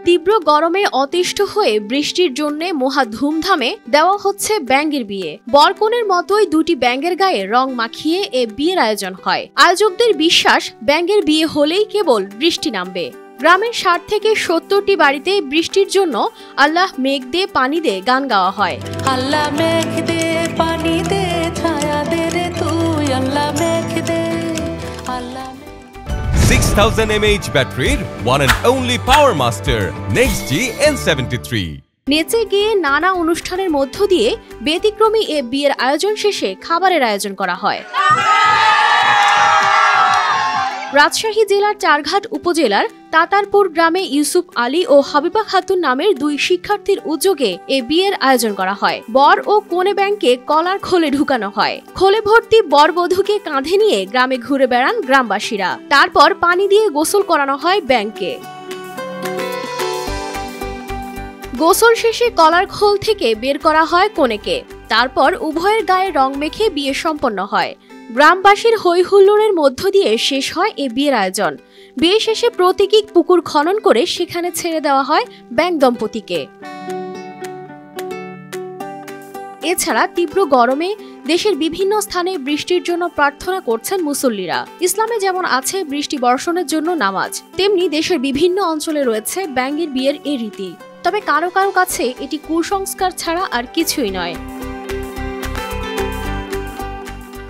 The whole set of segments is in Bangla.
তীব্র গরমে অতিষ্ঠ হয়ে বৃষ্টির জন্য মহা ধুমধামে দেওয়া হচ্ছে ব্যাঙের বিয়ে। বরকনের মতোই দুটি ব্যাঙের গায়ে রং মাখিয়ে এ বিয়ের আয়োজন হয়। আয়োজকদের বিশ্বাস, ব্যাঙের বিয়ে হলেই কেবল বৃষ্টি নামবে। গ্রামের ৬০ থেকে ৭০টি বাড়িতে বৃষ্টির জন্য আল্লাহ মেঘ দে পানি দে গান গাওয়া হয়। আল্লাহ মেঘ দে পানি দে ছায়া দে রে তুই, আল্লাহ মেঘ দে আল্লাহ। 6000 mAh ব্যাটারির one and only power master NextG N73। নেচে গিয়ে নানা অনুষ্ঠানের মধ্য দিয়ে ব্যতিক্রমী এ বিয়ের আয়োজন শেষে খাবারের আয়োজন করা হয়। রাজশাহী জেলার চারঘাট উপজেলার তাতারপুর গ্রামে ইউসুফ আলী ও হাবিবা খাতুন নামের দুই শিক্ষার্থীর উদ্যোগে এ বিয়ের আয়োজন করা হয়। বর ও কনে ব্যাংকে কলার খোলে ঢুকানো হয়। খোলে ভর্তি বরবধূকে কাঁধে নিয়ে গ্রামে ঘুরে বেড়ান গ্রামবাসীরা। তারপর পানি দিয়ে গোসল করানো হয় ব্যাংকে। গোসল শেষে কলার খোল থেকে বের করা হয় কনেকে। তারপর উভয়ের গায়ে রং মেখে বিয়ে সম্পন্ন হয়। গ্রামবাসীর হৈ হুল্লোড়ের মধ্য দিয়ে শেষ হয় এ বিয়ের আয়োজন। বিয়ে শেষে প্রতীকী পুকুর খনন করে সেখানে ছেড়ে দেওয়া হয় ব্যাঙ দম্পতিকে। এছাড়া তীব্র গরমে দেশের বিভিন্ন স্থানে বৃষ্টির জন্য প্রার্থনা করছেন মুসল্লিরা। ইসলামে যেমন আছে বৃষ্টি বর্ষণের জন্য নামাজ, তেমনি দেশের বিভিন্ন অঞ্চলে রয়েছে ব্যাঙের বিয়ের এ রীতি। তবে কারো কারো কাছে এটি কুসংস্কার ছাড়া আর কিছুই নয়।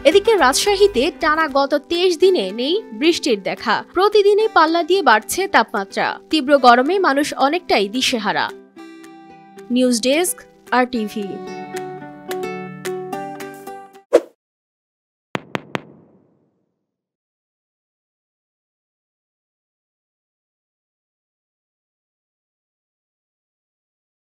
এদিকে রাজশাহীতে টানা গত 23 দিনে নেই বৃষ্টির দেখা। প্রতিদিনই পাল্লা দিয়ে বাড়ছে তাপমাত্রা। তীব্র গরমে মানুষ অনেকটাই দিশেহারা। News desk, RTV।